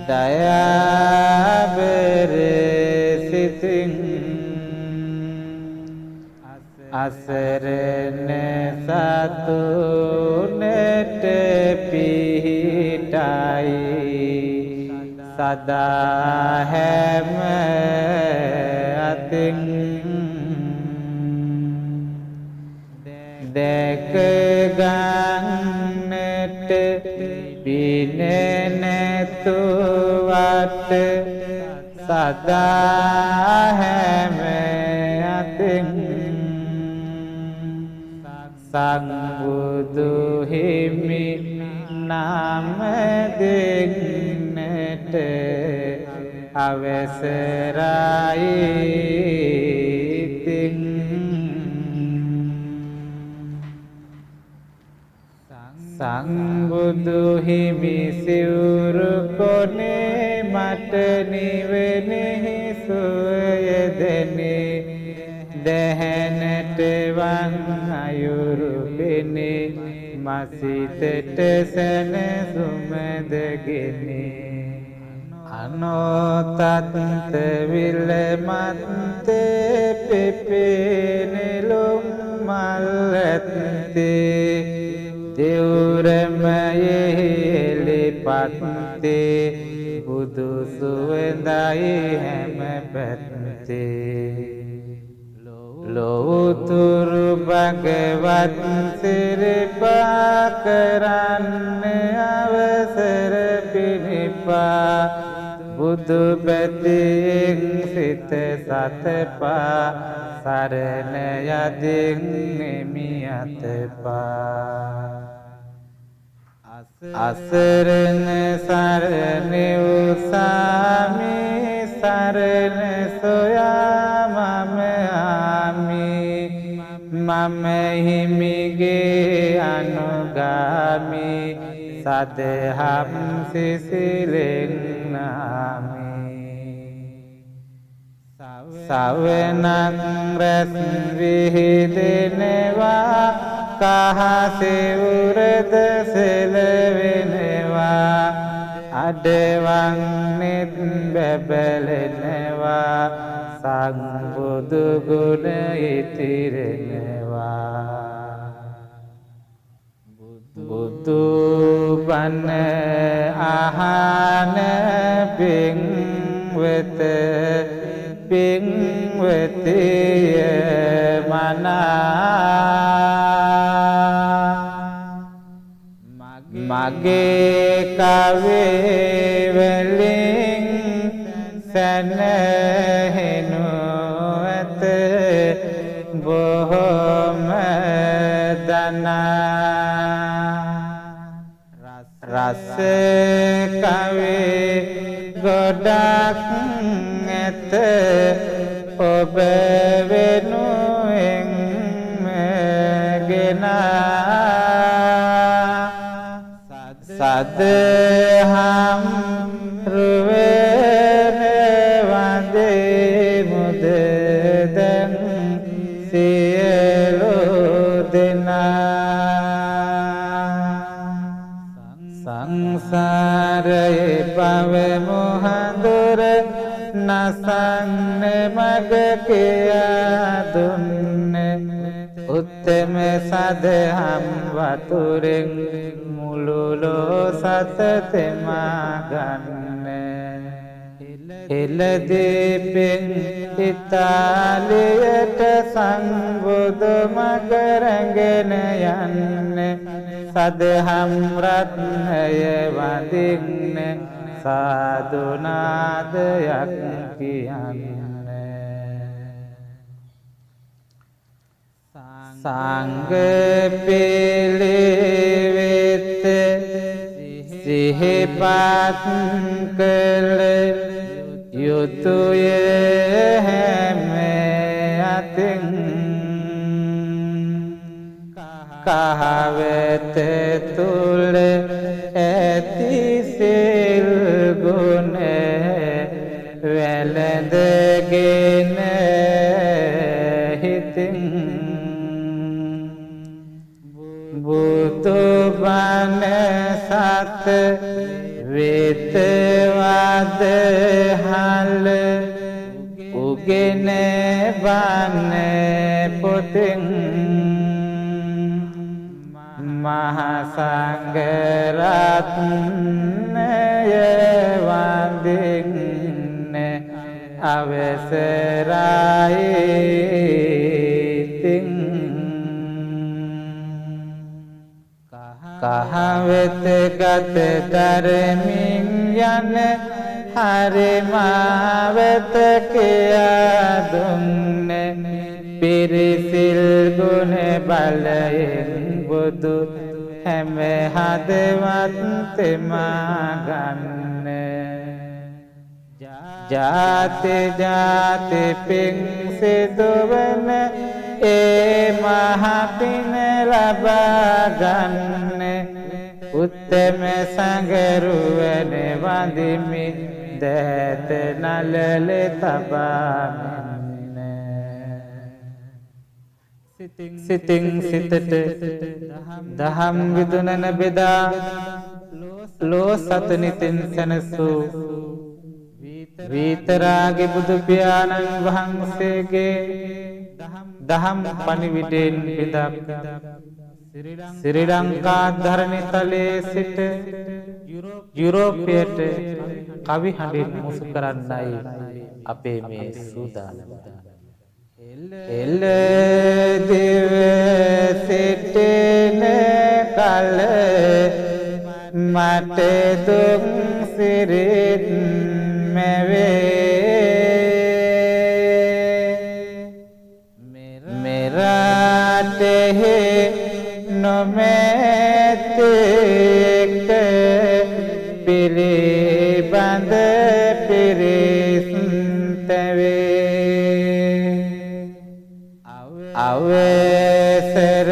දයාබරසිතින් අසරණ සතුනට පිහිටයි සදා හැම අතින් දැක ගන්නට පින නැතුවට සදා හැම අතින් සංබුදු හිමි නාම දෙන්නට අවසරයි තින් සංබුදු හිමි සිවුරු කොනේ මට නිවෙනෙහි සුවය දෙනේ දැහැනට වන් අයුරු පෙනේ මසිතට සැනසුමදගෙනේ අනෝතත්ත විල්මත් පෙපෙනෙලුම් මල්ලත්තේ දෙවුරමයෙහි පත්තේ බුදු සුවඳයි හැම පැත්තේ ලෝතුරු භගවත් සිරිපා කරන්න අවසර පිණිපා බුදු පැතියෙන් සිත සතපා සරණ යදින් නෙමි අතපා අසරණ සරණ උසාමි සරණ සොයා මම ආමි මම හිමිගේ අනුගාමි සදහම් සිසිලෙන් නාමි සවනක් රැස් විහිදෙනවා කහසිවුරද සෙලවෙනවා අඩවන් නෙත් බැබලෙනවා සංබුදු ගුණ ඉතිරෙනවා බුදු බණ අහන පින්වතිය මනා මගේ කවේ වලින් සැනහෙනු ඇත බොහොම දනා රස කවේ ගොඩක් ඇත ඔබ වෙනුවෙන් ගෙනා සදහම් රුවෙන වදේ මුද දැන් සියලු දෙනා සංසාරයේ පව මොහඳුර නසන්න මග කියා දුන්නේ උත්තම සදහම් වතුරෙන් මුළු ලෝ සතතෙමා ගන්න එළදීපෙන් ඉතාලියට සංබුදු මග රැගෙන යන්න සදහම් රත්නය වඳින්න සාදුනාදයක් කියන්න සංඝ පිළිවෙත සිහිපත් කළ යුතුය හැම අතින් කහවත තුල ඇති සිල් ගුණ වැළඳගෙන හිතින් බුදු බණ සත් වේතවාද හල උගෙන බන්න පොතෙන් මහසංඝ රත්නය වඳින්න අවසරයි තින් කහවෙත ගත ධර්මින් යන හරිමාවත කියා දුන්නේ පිරිසිල් ගුණ බලයෙන් බුදු හැම හදවත් තෙමා ගන්න ජාති ජාති පිං සිදුවන ඒ මහ පින ලබා ගන්න උත්තම සංගරුවන වඳිමි දෑත නලල තබා සිතින් සිතට දහම් විදුනන බෙදා ලෝ සතනිතින් සැනසූ විතරාගේ බුදු පියාණන් වහන්සේගේ දහම් පණිවිඩයෙන් බෙදා ශ්‍රී ලංකා ධරණි තලයේ සිට යුරෝපයට කවි හඬින් මුසු කරන්නයි අපේ මේ සූදානම. එල දිව සිටින කල මට දුක් සිරිත් මෙවේ මෙරටෙහි නොමැතික පිළිබඳ පිරිස්තවේ අවසර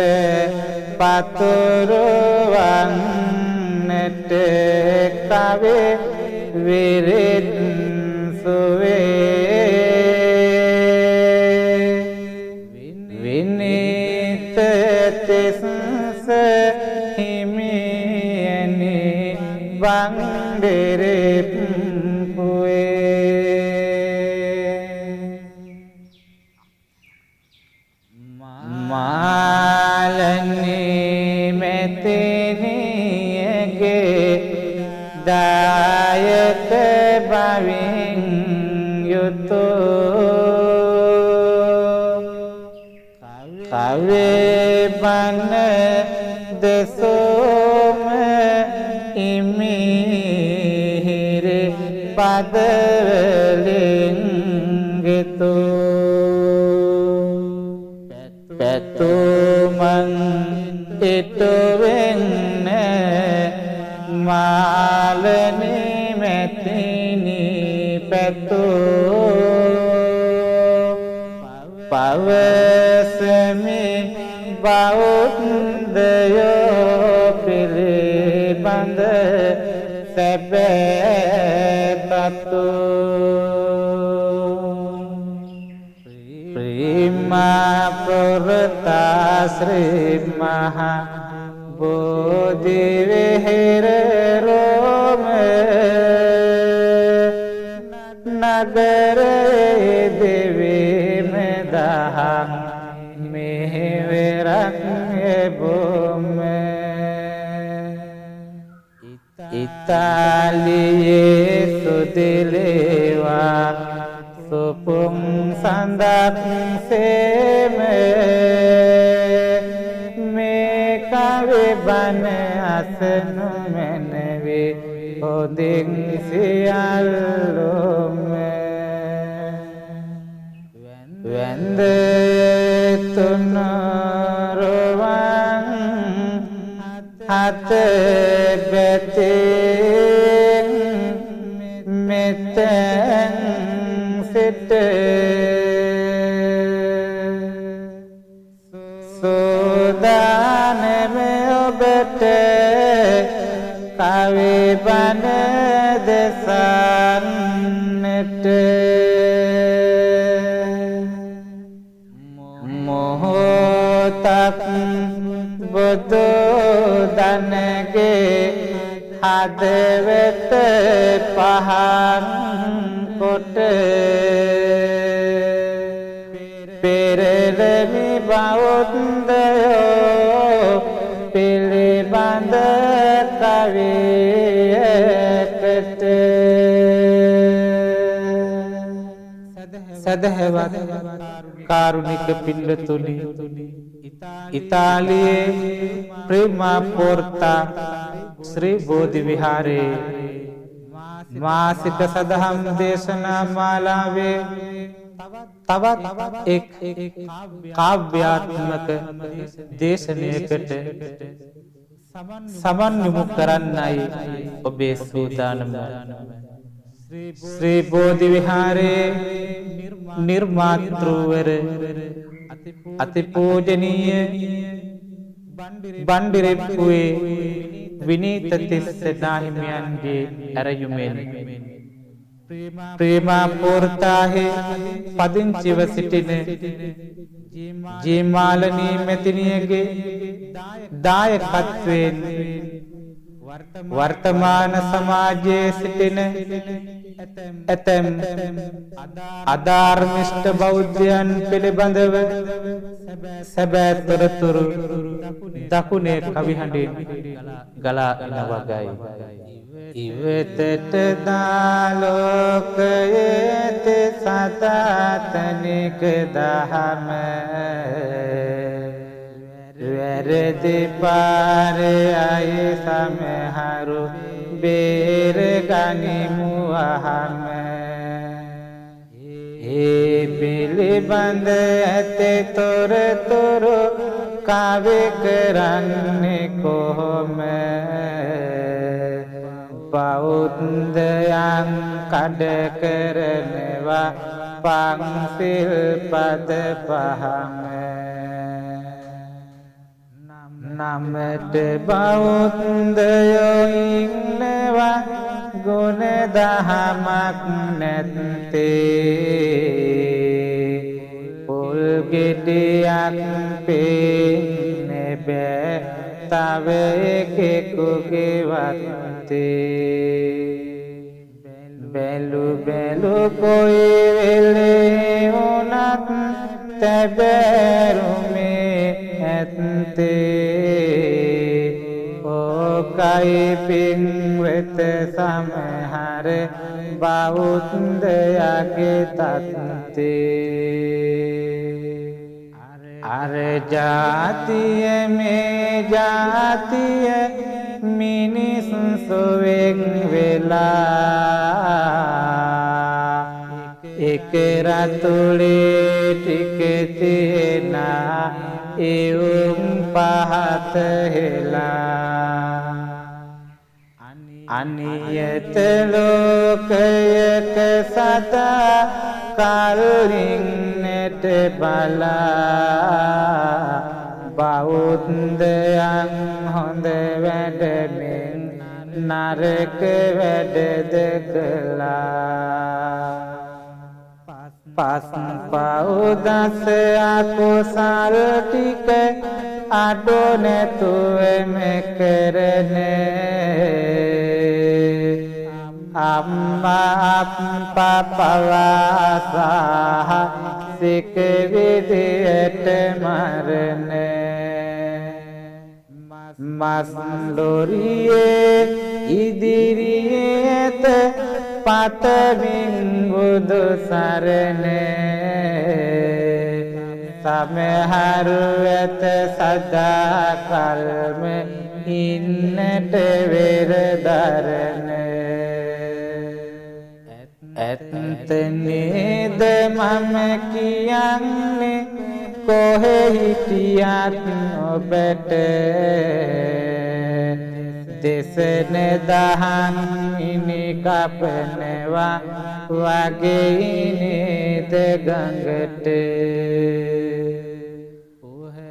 පතුරුවන්නට කවි විරිත් සුවේ විනිත තිස්ස හිමියනි වන්දෙරෙප් මාලනී මෙතෙනියගේ දායක බවින් යුතුව කවේ බන දෙසෝම ඉමිහිරි පදවලින් ගෙතු පැතුමන් ඉටුවෙන්න මාලනී මෙතිනි පැතු පවසමි බෞද්ධයෝ පිළිබඳ සැබෑපතු ප්‍රීමා පුරතා ශ්‍රී මහා බෝධි විහෙර රෝම නගරේ දෙවිම දහම් මෙහෙවරක් එබොම ඉතාලියේ සුදිලේවා සුපුම් සඳක් සේම මේ කවි බණ අසනු මැනවේ හොදින් සියල්ලොම වැන්ද තුනරුවන් හත බැතින් මෙතැන් සිට සෝදානම ඔබට කවි බණ දෙසන්නට මොහොතක් බුදු දනගේ හදවත පහන් කොට පෙරළමි බෞද්ධයෝ පිළිබඳ කවියකට සදහවත් කාරුණික පින්නතුනි ඉතාලියේ ප්‍රේමා පෝර්තා ශ්‍රී බෝධි විහාරයේ මාසික සදහම් දේශනා මාලාවේ තවත් එක් කාව්‍යාත්මක දේශනයකට සමන් යොමු කරන්නයි ඔබේ සූදානම. ශ්‍රී බෝධි විහාරයේ නිර්මාතෘවර අතිපූජනීය බණ්ඩිරිප්පුවේ විනීත තිස්ස නාහිමියන්ගේ ඇරයුමෙන් ප්‍රේමා පෝර්තාහි පදිංචිව සිටින ජීමාලනී මෙතිනියගේ දායකත්වයෙන් වර්තමාන සමාජයේ සිටින ඇතැම් අධාර්මිෂ්ඨ බෞද්ධයන් පිළිබඳව සැබෑ තොරතුරු දකුණේ කවිහඬින් ගලා එන වගයි. ඉවතට දාලෝකයේ සදාතනික දහම වැරදි පාරේ අය සමහරු බේර ගනිමු අහම. ඒ පිළිබඳ ඇතේ තොරතුරු කවි කරන්නේ කොහොම? බෞද්ධයන් කඩ කරනවා පන්සිල් පද පහම. නමට බෞද්ධයෝ ඉන්නවා ගුණ දහමක් නැත්තේ. පොල් ගෙඩියක් පේන්නේ බෑ තව එකෙකුගේ වත්තේ. බැලු බැලු කොයි වෙලේ වුණත් තැබෑරුමේ ඇත්තේ. ඕකයි පින්වෙත සමහර බෞද්ධයාගේ තත්ත්වේ. අර ජාතිය මේ ජාතිය මිනිස් සොවෙන් වෙලා එක රතුලේ ටික තියෙන එවුම් පහත හෙලා. අනියත ලෝකයක සදා කලින්නට බලා බෞද්ධයන් හොඳ වැඩමින් නරක වැඩද කළා. පස් පව් දස අකුසල් ටික අඩු නැතුවම කරනේ. අම්මා අප්පා පවාසා සික විදියට මරනේ. මස් ලොරියේ ඉදිරියට පතමින් බුදු සරනේ. සමහරු ඇත සදා කල්ම ඉන්නට වෙරදරනේ. ඇත්ත නේද මම කියන්නේ කොහෙ හිටියත් ඔබට. දෙසන දහන් ඉනි කපනවා වගේ නේද ගඟට.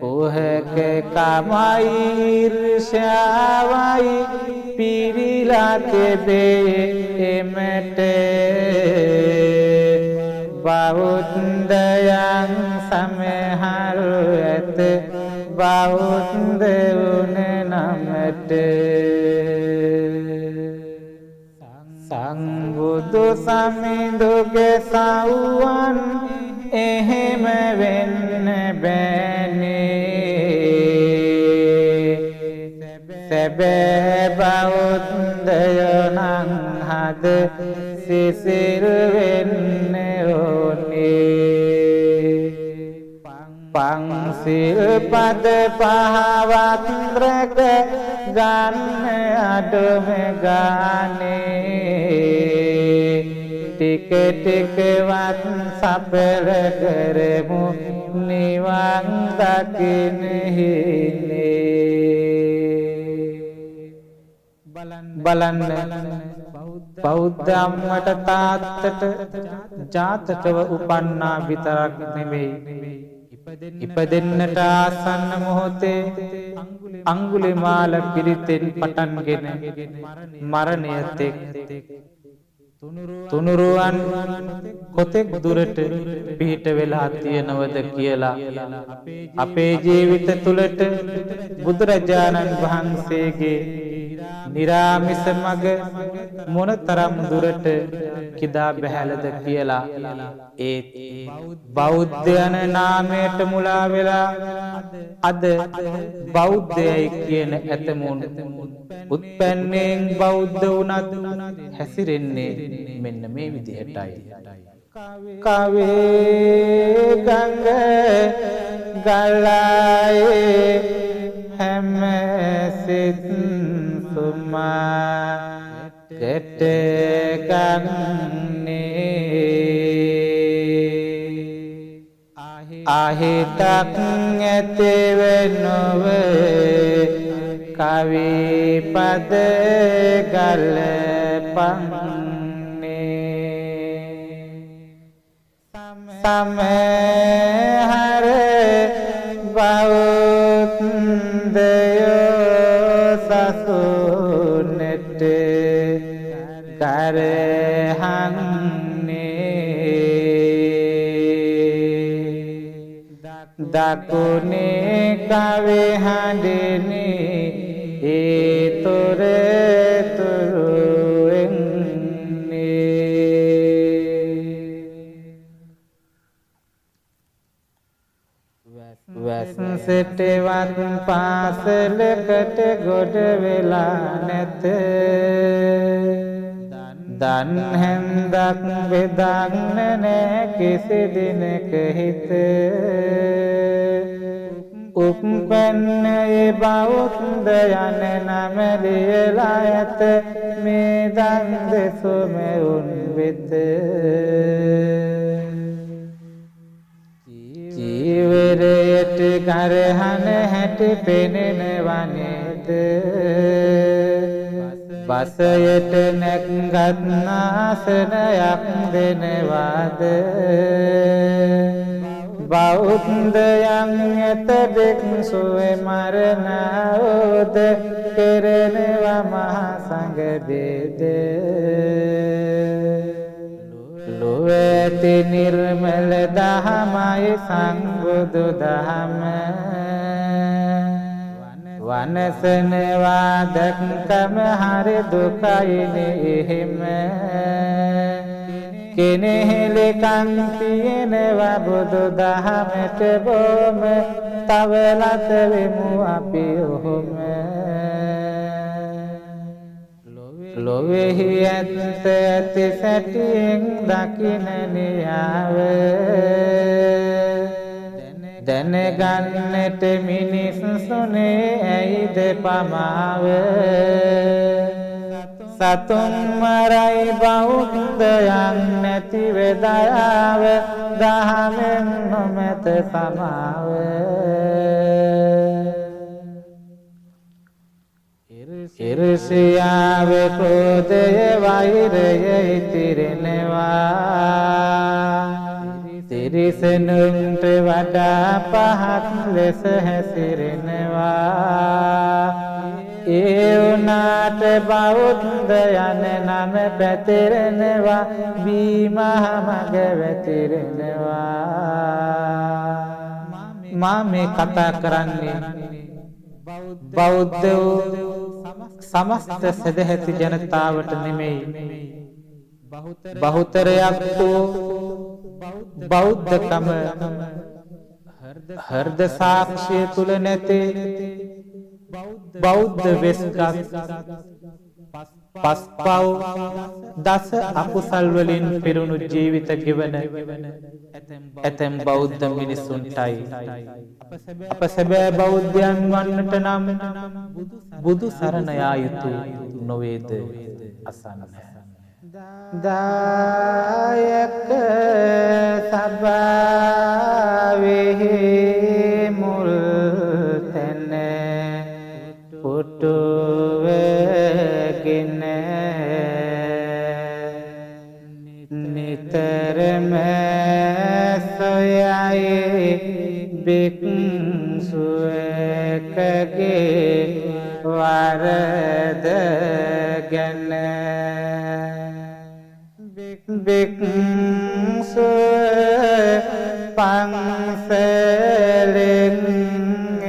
ඔහක කමයි ඊර්ෂ්‍යාවයි පිරිලා තිබේ එමට. බෞද්ධයන් සමහරු ඇත බෞද්ධ වුණ නමට. සංබුදු සමිඳුගේ සවුවන් එහෙම වෙන්න බෑනේ සැබෑ බෞද්ධයෝ නම් හද සිසිල් වෙන්න ඕනේ පංසිල් පද පහවත් රැක ගන්න අඩුම ගානේ ටික ටිකවත් සඵල කරමු නිවන් දකින්න බලන්න බෞද්ධ අම්මට තාත්තට ජාතකව උපන්නා විතරක් නෙමෙයි ඉපදෙන්නට ආසන්න මොහොතේ අංගුලිමාල පිරිතෙන් පටන්ගෙන මරණය තෙක් තුනුරුවන් කොතෙක් දුරට පිහිට වෙලා තියෙනවද කියලා අපේ ජීවිත තුළට බුදුරජාණන් වහන්සේගේ නිරාමිස මග මොනතරම් දුරට කිදා බැහැලද කියලා ඒ බෞද්ධයන නාමයට මුලා වෙලා අද බෞද්ධයයි කියන ඇතමුන් උත්පැන්නයෙන් බෞද්ධ වුණත් හැසිරෙන්නේ මෙන්න මේ විදිහටයි කවේ ගංග ගලායේ හැම සිත් සුමා කෙට ගන්නේ ආහිතක් ඇතිව නොව කවි පද ගලපන්නේ සමහර බෞද්ධයෝ සසුනට කරහන්නේ දකුණේ කවි හඬනේ ඒ තොර වැස්සටවත් පාසලකට ගොඩ වෙලා නැත දන් හැන්දක් බෙදන්න නෑ කිසි දිනක හිත උප්පන්නේ බෞද්ධ යන නම ලියලා ඇත මේ දන් දෙසුමෙවුන් වෙත ජීවරයට කරහන හැටි පෙනෙනවා නේද බසයට නැග්ගත් ආසනයක් දෙනවාද බෞද්ධයන් ඇත භික්ෂුවේ මරණවද කෙරෙනවා මහා සංඝ බේද ලොවැති නිර්මල දහමයි සංබුදු දහම වනසනවා දැක්කම හරි දුකයිනේ එහෙම කෙනෙහිලි කන් තියෙනවා බුදු දහමට බොම තවලත වෙමු අපි ඔහොම ලොවෙහි ඇත්ත ඇති සැටියෙන් දකින නියාව දැනගන්නට මිනිස්සුනේ ඇයිද පමාව සතුන් මරයි බෞද්ධයන් නැති වෙදයාව දහමෙන් නොමැත සමාව ඉරිසියාව ක්‍රෝධය වෛරය ඉතිරෙනවා තිරිසනුන්ට වඩා පහත් ලෙස හැසිරෙනවා ඒ වුණාට බෞද්ධ යන නම පැතිරෙනවා බීමහමග වැතිරෙනවා මා මේ කතා කරන්නේ බෞද්ධ සමස්ත සදැහැති ජනතාවට නෙමෙයි බහුතරයක් වූ බෞද්ධකම හෘද සාක්ෂිය තුල නැතේ බෞද්ධ වෙස්ගත් පස්පව් දස අකුසල් වලින් පිරුණු ජීවිත ගෙවන ඇතැම් බෞද්ධ මිනිසුන්ටයි අප සැබෑ බෞද්ධයන් වන්නට නම් බුදු සරණ යා යුතු නොවේද අසන්න. දායක සභාවෙහි මුල් තැන පුටුවගෙන නිතරම සොයයි භික්ෂුවකගේ වරද ගැන භික්ෂුව පන්සලෙන්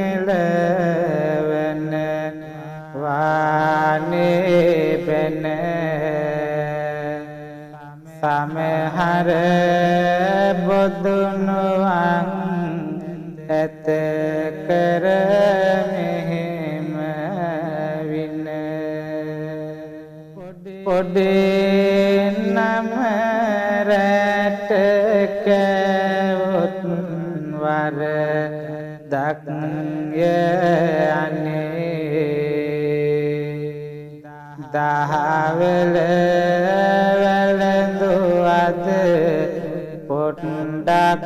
එළවන වානේ බැන සමහර බොදුනුවන් ඇත කර මෙහෙම වින පොඩේ නම රැට කැවොත් වර දක්ය අනේ දහවල වැළඳුවද පොට්ටක්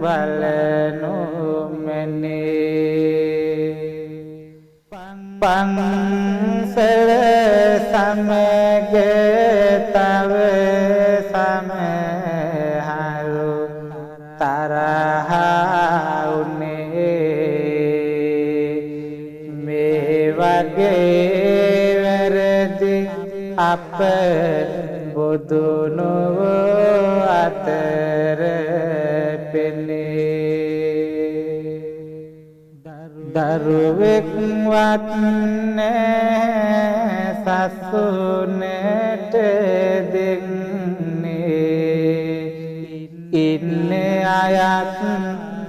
බලනු මැනේ පන්සල සමග තව සමහරු තරහ උනේ මේ වගේ වැරදි අප බුදු නොව අතර පෙනේ දරුවෙක් වත් නැහැ සසුනට දෙන්නේ ඉන්නේ අයත්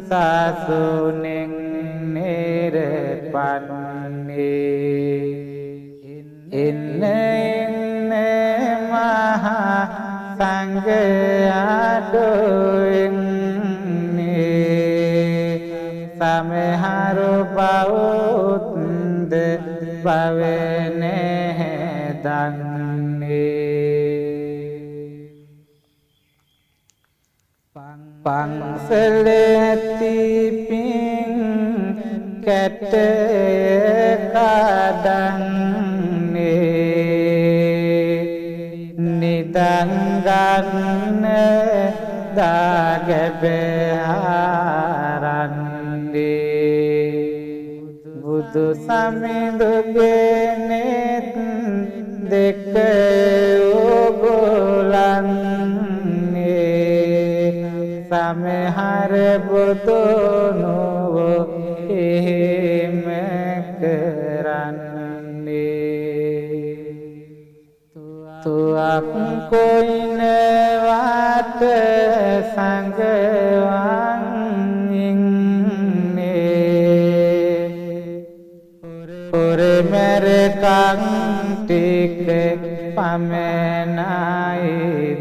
සසුනෙන් නිරපන්නේ එන්න මහා සංඝයාඩොන්නේ සමහරු බෞද්ධ බව නැහැ දන්නේ පන්සලේ තිපින් කැට කඩන්නේ නිදන් ගන්න දාගැබහරන්නේ බුදු සමිඳුගෙනෙත් දෙක ඕගොලන්නේ සමහර බුදුනුව එහෙම කරන්නේ තුවක් කොයිනවට සංගවන් ඉන්නේ ඔරේ මැරකන් ටික පමණයි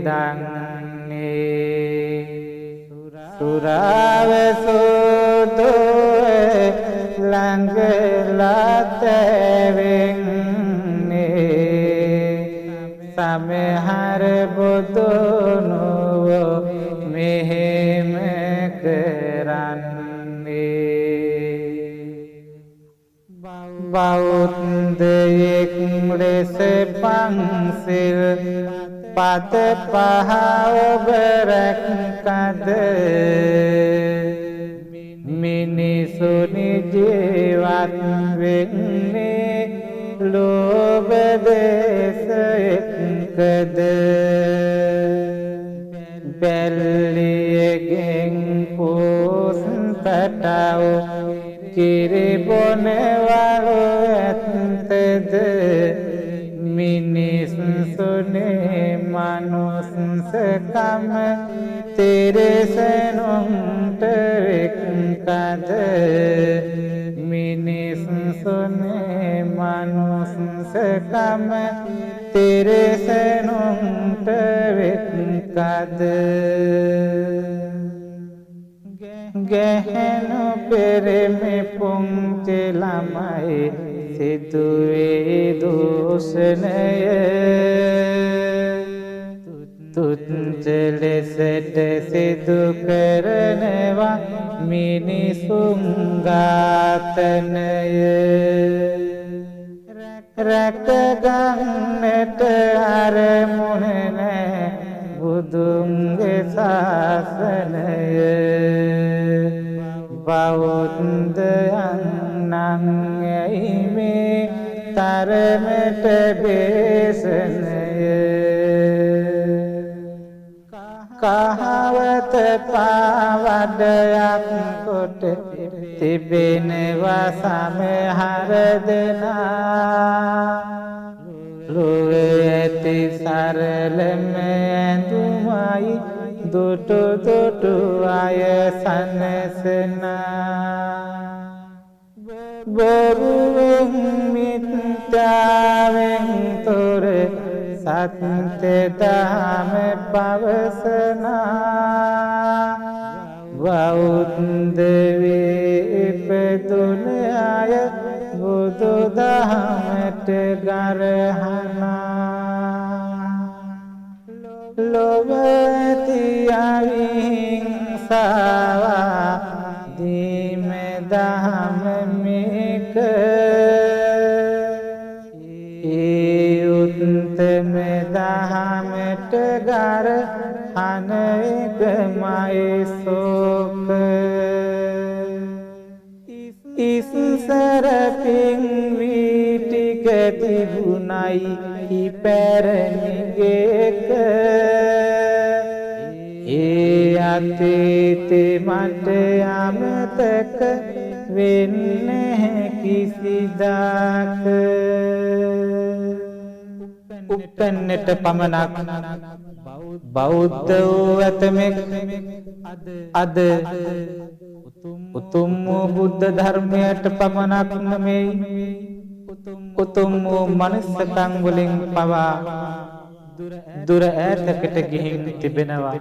දන්නේ සුරාව සෝදෝ ළඟලා තැවෙන්නේ සමහර බුදුනුව මෙහෙම කරන්නේ බෞද්ධයෙක් ලෙස පන්සිල් පත පහ ඔබ රැකද මිනිසුනි ජීවත් වෙන්නේ ලෝභ දේශ එක්කද බැල්ලියගෙන් පොස්තටව කිරි බොනවරු ඇත්තද सुने manuskam तेरे senunterik kade minis sune manuskam तेरे senunterik kade gehenu pereme pungcelamai situe dosnaya තුච්චලෙ සෙට සිදු කරනවා මිනිසුන් ඝාතනය රැකගන්නට අරමුණ නැහැ බුදුන්ගේ ශාසනය බෞද්ධයන් නම් ඇයි මේ තරමට දේශනය කහවත පාවඩයක් කොට තිබෙනවා සමහර දෙනා ලෝකයේ ඇති සරලම ඇඳුමයි දුටු දුටු අය සනසනා බොරුවෙන් මිත්‍යාවෙන් තොර සත්‍ය දහම පවසනා බෞද්ධ වේ ඉපදුන අය බුදු දහමට ගරහනා ලොව තියවිහිංසාව දීම දහම මේක උත්තම දහමට ගර අනේකමයි සෝක ඉස්සර පින්විටික තිබුණයි ඉපැරණිගේක ඒ අතීතේ මට අමතක වෙන්නේ කිසිදාක උපන්නට පමණක් බෞද්ධ වූ ඇතමෙක් අද උතුම් වූ බුද්ධ ධර්මයට පමණක් නෙමෙයි උතුම් වූ මනුස්සකම් වලින් පවා දුර ඈතකට ගිහින් තිබෙනවා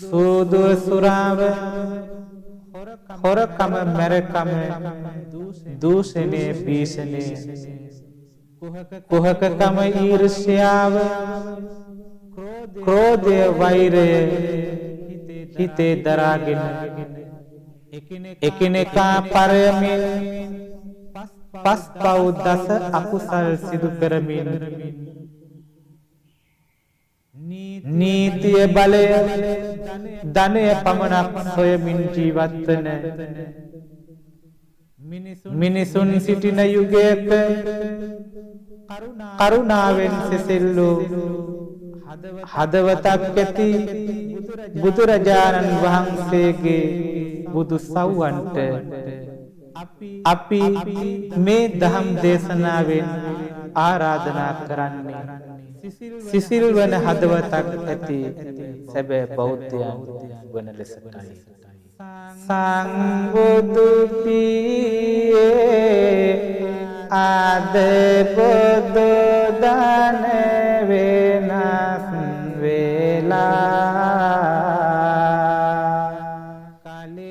සූදු සුරාව හොරකම මරකම දූෂණේ බීසනේ කුහකකම ඊර්ෂ්‍යාව ක්‍රෝධය වෛරය හිතේ දරාගෙන එකිනෙකා පරයමින් පස්පව් දස අකුසල් සිදු කරමින් නීතිය බලය ධනය පමණක් සොයමින් ජීවත් වන මිනිසුන් සිටින යුගයක කරුණාවෙන් සෙසෙල්ලූ හදවතක් ඇති බුදුරජාණන් වහන්සේගේ බුදු සව්වන්ට අපි මේ දහම් දේශනාවෙන් ආරාධනා කරන්නේ සිසිල් වන හදවතක් ඇති සැබෑ බෞද්ධයන් වන ලෙසටයි සංබුදු පියේ ආද බුදු දන වෙනස් වේලා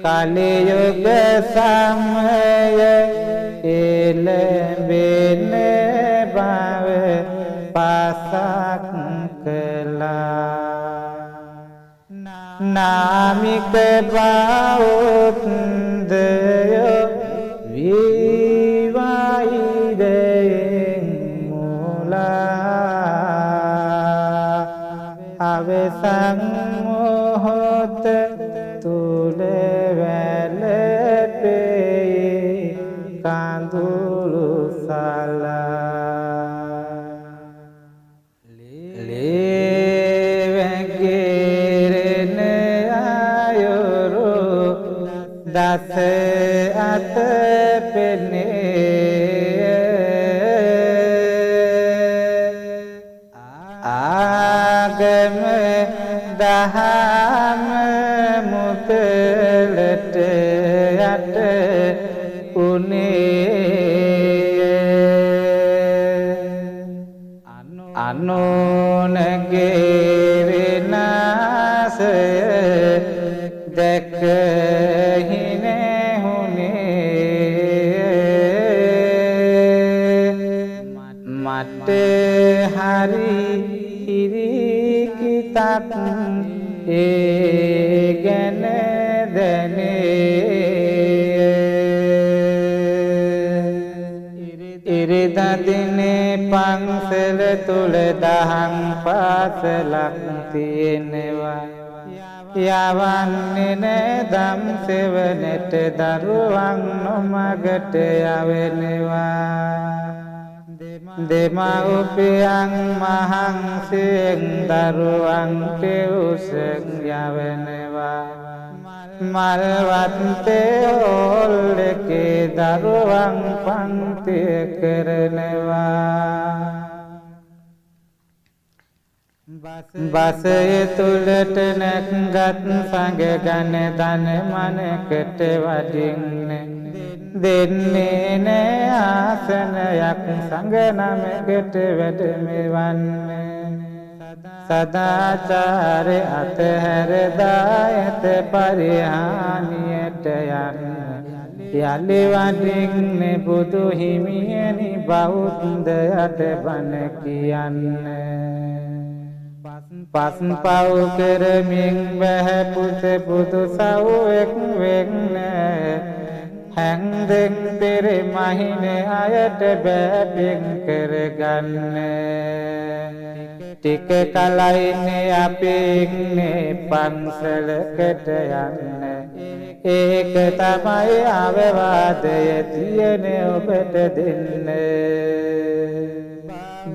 කලියුග සමය එළඹෙන බව පාසක් කළා නාමික බෞද්ධය විවායිදෙන් මුලා අවසන් මොහොත තුල වැළපේ කඳුළු සලා ලේවැගිරෙන අයුරු දස අත පෙනේ ආගම දහම මුදලට යට උනේ අනුනගේ විනාශය මට හරි හිරිකිතක් ඒ ගැන දැනේ ඉරිදා දිනේ පන්සල තුල දහම් පාසලක් තියෙනවා යවන්නේ නෑ දම් සෙවණට දරුවන් නොමගට යවෙනවා දෙමව්පියන් මහන්සියෙන් දරුවන්ට උසන් යවනවා මල්වත්තේ හෝල් එකේ දරුවන් පන්තිය කරනවා බසය තුලට නැග්ගත් සංගගන දන මනකට වඩින්නේ දෙන්නේ නෑ ආසනයක් සංගනමකට වැඩමවන්නේ සදාචාරය අතහැර දායත පරිහානියට යන්න යලි වඩින්නේ බුදු හිමියනි බෞද්ධයට බණ කියන්නේ පස් පව් කරමින් බහැපුත බුදු සව්වෙක් වෙන්නේ හැන්දෙන් පෙර මහිනේ අයට බෑපෙන් කරගන්න ටික කලයිනේ අපි ඉන්නේ පන්සලකට යන්න ඒක තමයි අවවාදය තියෙන ඔබට දෙන්න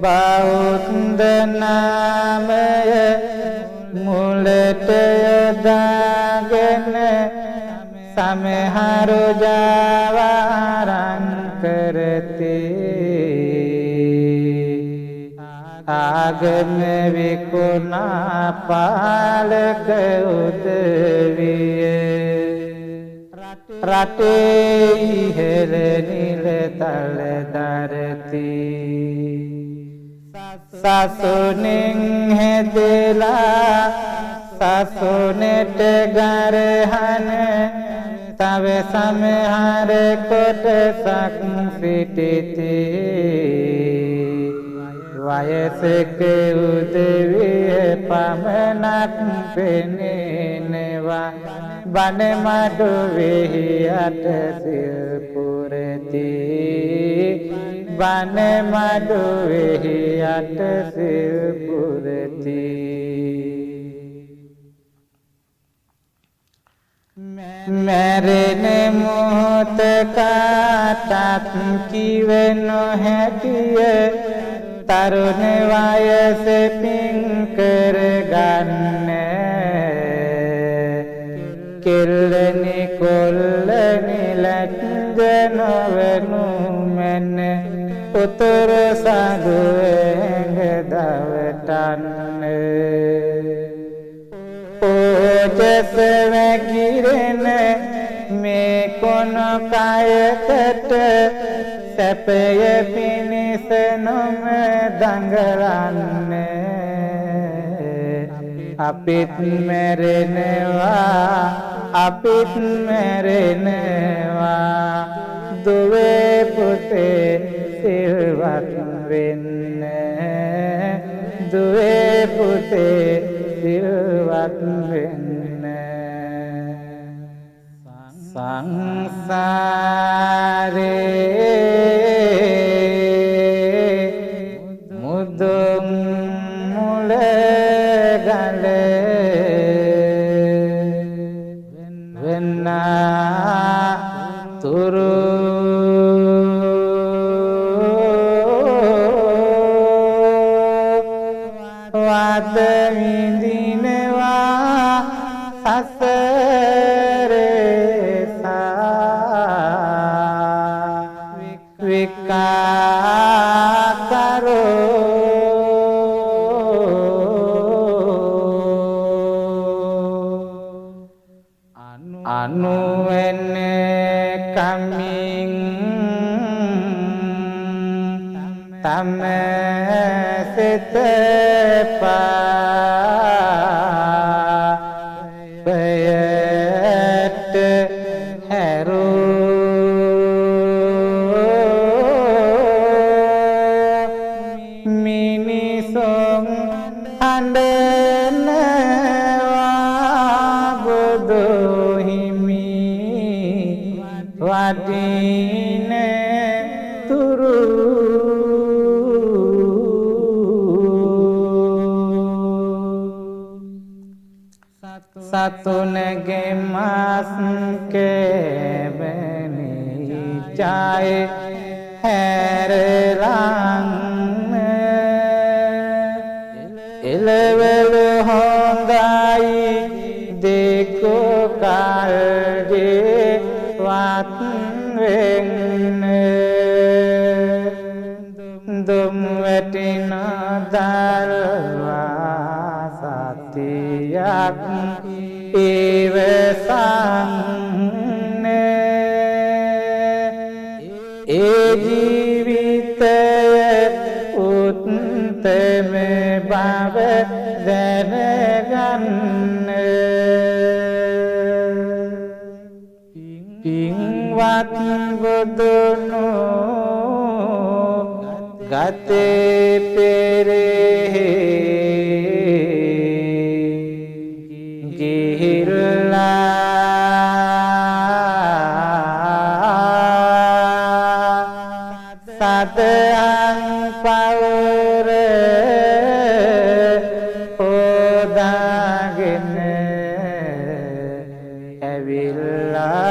බෞද්ධ නාමය මුලට යොදාගෙන සමහරු ජාවාරං කරති ආගම විකුණා පාලක උදවිය රටේ ඉහළ නිල තල දරති සසුනෙන් හැදලා සසුනෙට ගරහන තව සමහර කොටසක් සිටිති වයසක උදවිය පමණක් පෙනෙනවා බණ මඩුවෙහි යට සිල් පුරති බණ මඩුවෙහි යට සිල් පුරති මැරෙන මොහොත කාටත් කිව නොහැකිය තරුණ වයස පින් කරගන්න කෙල්ලනි කොල්ලනි ලැජ්ජ නොවනු මැන උතුර සඳුවෙන් දවටන්න ඕජස වැගිරෙන මේ කොන කයකට සැපය පිණිස නොම දඟලන්න අපිත් මැරෙනවා අපිත් මැරෙනවා දුවේ පුතේ සිල්වත් වෙන්න දුවේ පුතේ සිල්වත් වෙන්න සංසාරේ මුදුන් මුල ගල වෙන්නා තුරු වාද විඳිනවා සසරේ සා විකාකරෝ හඬනවා බුදු හිමි වටින තුරු සතුනගේ මස් කැබෙනි ජය හැරලන්න එලවල හොඳයි දෙකෝ කල්ගේ වත් වෙන්න දුම් වැටින දල්වා සතියක් ඉවසන්න ඒ ජීවිතය උත්තම බව දැනගන්න පින්වත් බුදුනු ගතේ පෙරේ ගිහිල්ලා සතයන් පවර හොදාගෙන ඇවිල්ලා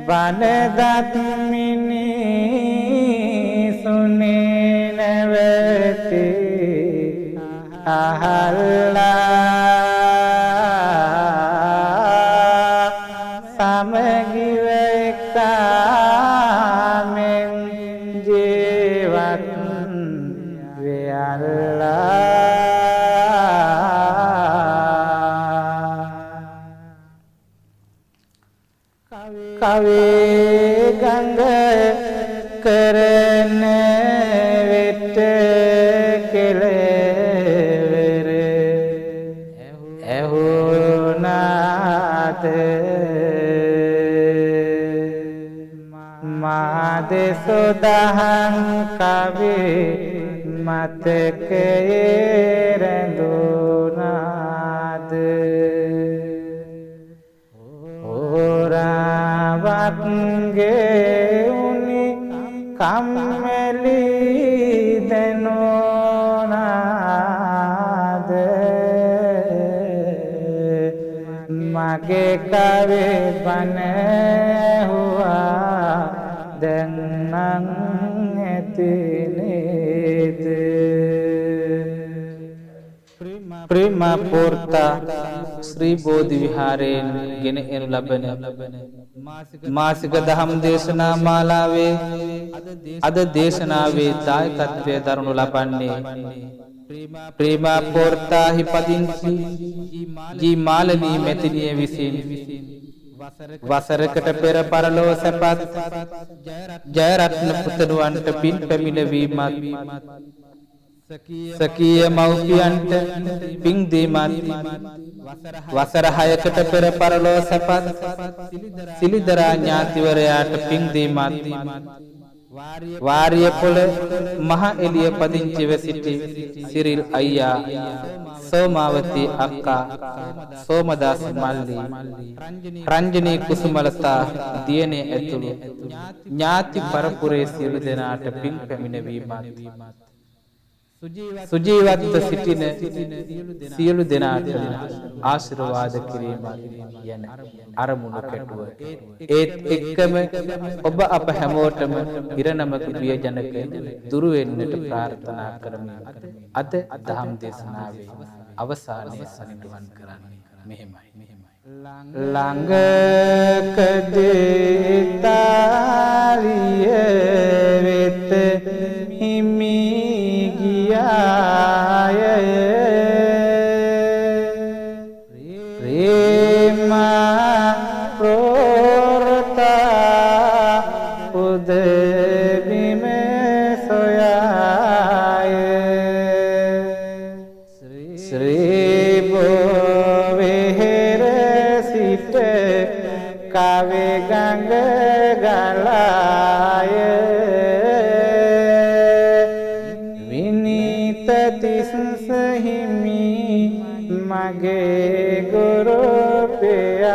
බනදත් මිනිසුනේ නැවති අහල්ලා සමගිව එක්තාමෙන් ජීවත් වෙයල්ලා කවේ ගඟ කරන වෙට කෙලවර ඇහුනාද මාදෙසොදහන් කවේ මතකයේ රැඳුනාද හොරාවක්ගේ උනි කම්මැලි දෙනෝනාද මගේ කවේ බනහුවා දැන්නං ඇති නේද ප්‍රේමා පෝර්තා ශ්‍රී බෝධි විහාරයෙන් ගෙන එනු ලබන මාසික දහම් දේශනා මාලාවේ අද දේශනාවේ දායකත්වය දරනු ලබන්නේ ප්‍රේමා පෝර්තාහි පදිංචි ජී මාලනී මෙතිනිය විසින් වසරකට පෙර පරලොව සැපත් ජයරත්න පුතණුවන්ට පින් පැමිණවීමත් සකීය මව්පියන්ට පින් දීමත් වසර 6කට පෙර පරලොව සැපත් සිලිදරා ඥාතිවරයාට පින් දීමත් වාරියපොළ මහ එළිය පදිංචිව සිටි සිරිල් අයියා සෝමාවතී අක්කා සෝමදාස මල්ලි රංජනී කුසුමලතා දියණිය ඇතුළු ඥාති පරපුරේ සියලු දෙනාට පින් පැමිණවීමත් සුජීවත්ව සිටින සියලු දෙනාට ආශිර්වාද කිරීමත් යන අරමුණු කැටුව ඒත් එක්කම ඔබ අප හැමෝටම ඉරණමක ප්‍රියජනක දුරු වෙන්නට ප්‍රාර්ථනා කරමි. අද දහම් දේශනාවේ අවසානය සනිටුවන් කරන්නේ මෙහෙමයි. ළඟකදී තාරිය වෙත හිමි ගියාය ප්‍රේමා ප්‍රෝරතා උදබිම සොයාය ශ්‍රී බෝවෙහෙර සිට කවේ ගඟ ගලාය තිස්සහිමි මගේ ගුරුපියාය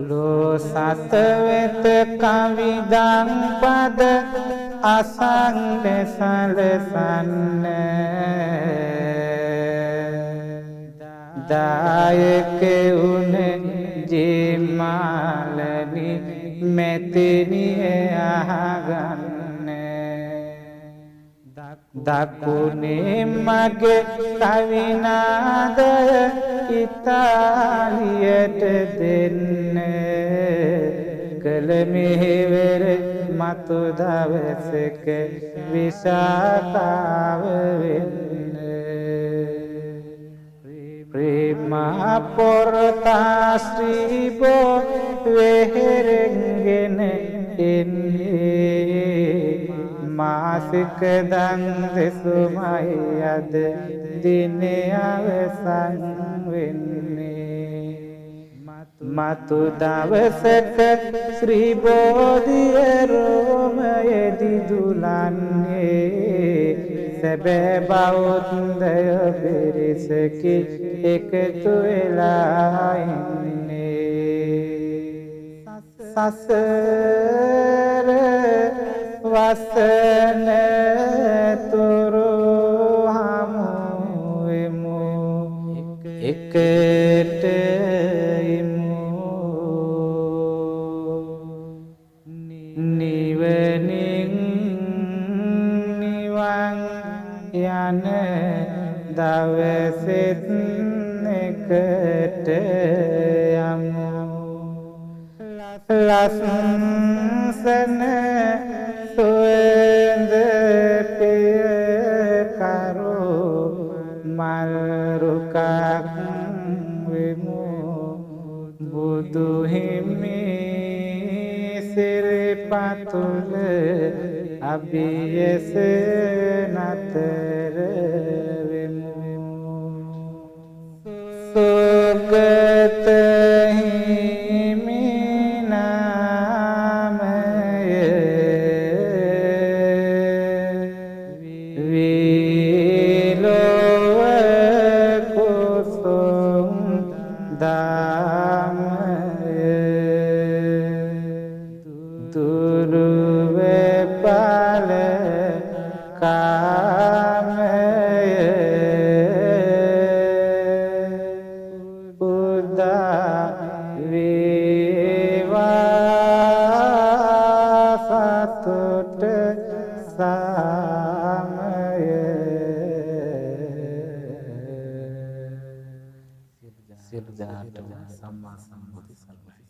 ලෝ සතවෙත කවිදං පද අසන්න සලසන්න දායක උන ජීමාලනි මෙතනිය අහගන්න දකුණේ මගේ කවිනාදය ඉතාලියට දෙන්න කළ මෙහෙවර මතු දවසක විසාකාව වෙන්න ප්‍රේමා පොරතා ශ්‍රීබෝ වෙහෙරෙන්ගෙන එන්නේ මාසික දන් දෙසුමයි අද දිනේ අවසන් වෙන්නේ මතු දවසක ශ්‍රී බෝධිය රෝමයේදී දුලන්නේ සැබෑ බෞද්ධය පිරිසකි එකතු වෙලා ඉන්නේ සසර වසන තුරු හමුවෙමු එකට නිවනින් නිවන් යන දවසෙත් එකට යමු ලස්සන සුවඳ පිය කරු මල් රුකක් වෙමු බුදු හිමි සිරිපතුල අභියස නතර වෙමු සුගත හිමි නාමය විලෝව කුසුම් දාමය දුරුවෙ පල කාමය උදා වේවා සතුට සාමය සියලු දෙනාටම සම්මා සම්බුද්ධ සරණයි